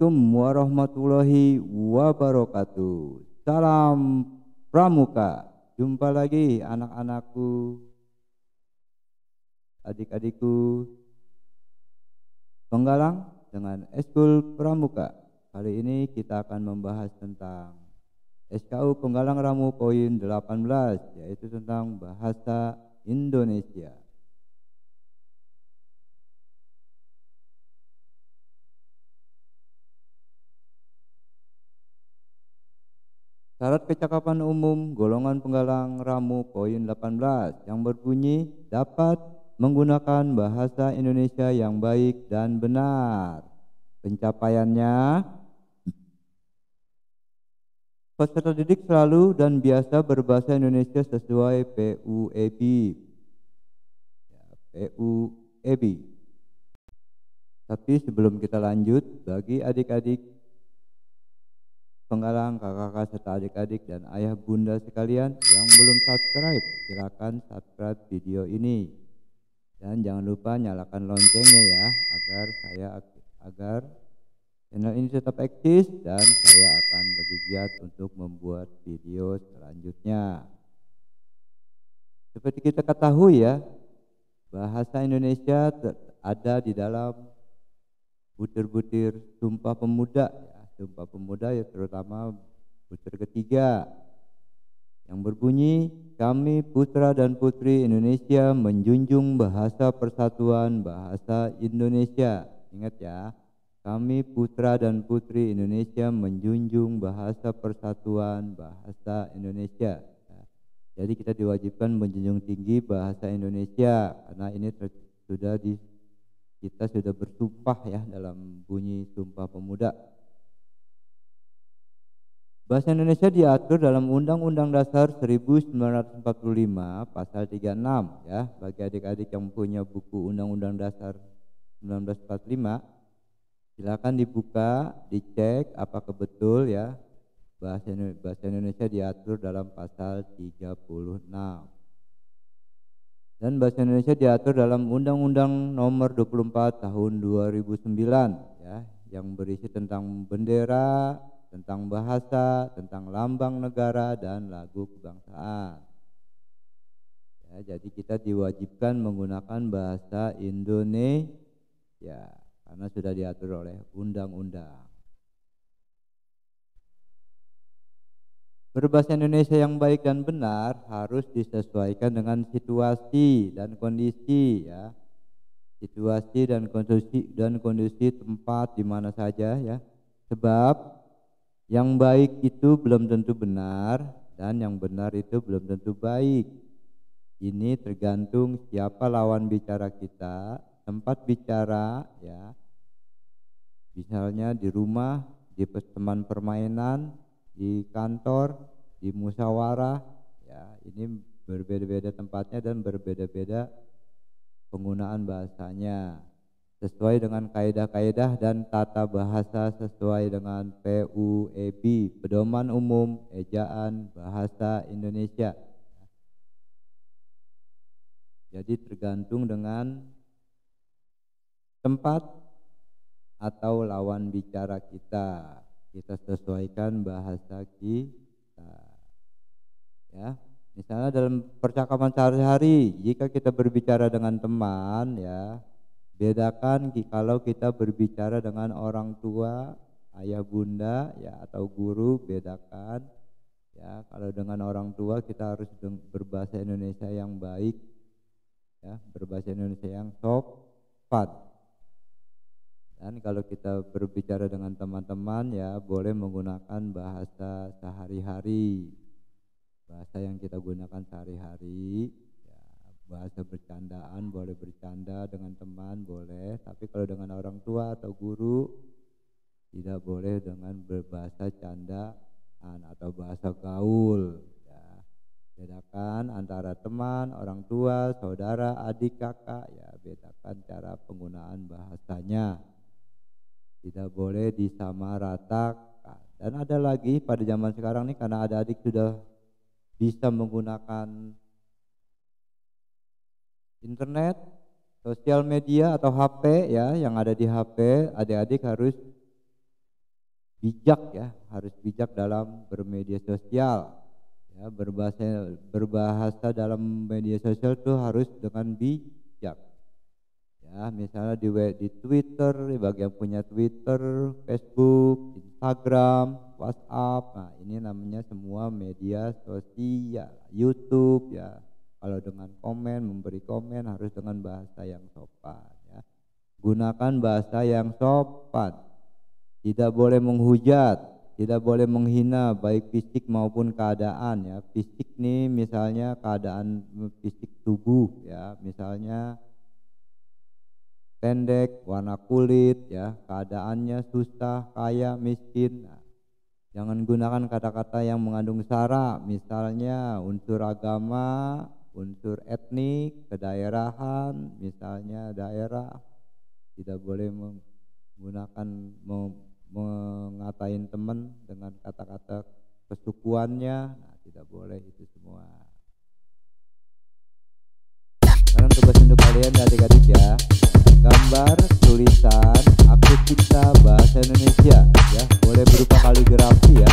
Assalamualaikum warahmatullahi wabarakatuh. Salam Pramuka. Jumpa lagi anak-anakku, adik-adikku penggalang dengan Eskul Pramuka. Kali ini kita akan membahas tentang SKU Penggalang Ramu poin 18, yaitu tentang bahasa Indonesia. Syarat kecakapan umum golongan penggalang ramu poin 18 yang berbunyi dapat menggunakan bahasa Indonesia yang baik dan benar. Pencapaiannya, peserta didik selalu dan biasa berbahasa Indonesia sesuai PUEB. PUEB. Tapi sebelum kita lanjut, bagi adik-adik penggalang, kakak-kakak serta adik-adik dan ayah bunda sekalian yang belum subscribe, silakan subscribe video ini dan jangan lupa nyalakan loncengnya ya, agar channel ini tetap eksis dan saya akan lebih giat untuk membuat video selanjutnya. Seperti kita ketahui ya, bahasa Indonesia ada di dalam butir-butir Sumpah Pemuda. Sumpah Pemuda ya, terutama butir ketiga yang berbunyi, kami putra dan putri Indonesia menjunjung bahasa persatuan bahasa Indonesia. Ingat ya, kami putra dan putri Indonesia menjunjung bahasa persatuan bahasa Indonesia. Jadi kita diwajibkan menjunjung tinggi bahasa Indonesia karena ini kita sudah bersumpah ya dalam bunyi Sumpah Pemuda. Bahasa Indonesia diatur dalam Undang-Undang Dasar 1945 pasal 36 ya. Bagi adik-adik yang punya buku Undang-Undang Dasar 1945, silakan dibuka, dicek apakah betul ya bahasa Indonesia diatur dalam pasal 36. Dan bahasa Indonesia diatur dalam Undang-Undang Nomor 24 Tahun 2009 ya, yang berisi tentang bendera, tentang bahasa, tentang lambang negara dan lagu kebangsaan. Ya, jadi kita diwajibkan menggunakan bahasa Indonesia karena sudah diatur oleh undang-undang. Berbahasa Indonesia yang baik dan benar harus disesuaikan dengan situasi dan kondisi ya. Situasi dan kondisi tempat di mana saja ya. Sebab yang baik itu belum tentu benar dan yang benar itu belum tentu baik. Ini tergantung siapa lawan bicara kita, tempat bicara ya. Misalnya di rumah, di teman permainan, di kantor, di musyawarah ya. Ini berbeda-beda tempatnya dan berbeda-beda penggunaan bahasanya. Sesuai dengan kaidah-kaidah dan tata bahasa sesuai dengan PUEB, Pedoman Umum Ejaan Bahasa Indonesia. Jadi tergantung dengan tempat atau lawan bicara kita sesuaikan bahasa kita. Ya, misalnya dalam percakapan sehari-hari, jika kita berbicara dengan teman ya, bedakan kalau kita berbicara dengan orang tua, ayah bunda ya atau guru, bedakan ya. Kalau dengan orang tua kita harus berbahasa Indonesia yang baik ya, berbahasa Indonesia yang sopan. Dan kalau kita berbicara dengan teman-teman ya boleh menggunakan bahasa sehari-hari, bahasa yang kita gunakan sehari-hari. Bahasa bercandaan boleh bercanda dengan teman boleh, tapi kalau dengan orang tua atau guru tidak boleh dengan berbahasa candaan atau bahasa gaul ya. Bedakan antara teman, orang tua, saudara, adik, kakak ya, bedakan cara penggunaan bahasanya. Tidak boleh disamaratakan. Dan ada lagi pada zaman sekarang nih, karena ada adik sudah bisa menggunakan internet, sosial media atau HP ya, yang ada di HP, adik-adik harus bijak ya, harus bijak dalam bermedia sosial. Ya, berbahasa dalam media sosial itu harus dengan bijak. Ya, misalnya di Twitter, bagi yang punya Twitter, Facebook, Instagram, WhatsApp, nah ini namanya semua media sosial. YouTube ya, kalau dengan komen, memberi komen harus dengan bahasa yang sopan ya. Gunakan bahasa yang sopan, tidak boleh menghujat, tidak boleh menghina baik fisik maupun keadaan ya. Fisik nih misalnya keadaan fisik tubuh ya, misalnya pendek, warna kulit ya, keadaannya susah, kaya, miskin. Nah, jangan gunakan kata-kata yang mengandung sara, misalnya unsur agama, unsur etnik, kedaerahan, misalnya daerah. Tidak boleh menggunakan mengatain teman dengan kata-kata kesukuannya. Nah, tidak boleh itu semua. Sekarang tugas untuk kalian adik-adik ya, gambar, tulisan, aktif kita bahasa Indonesia ya, boleh berupa kaligrafi ya.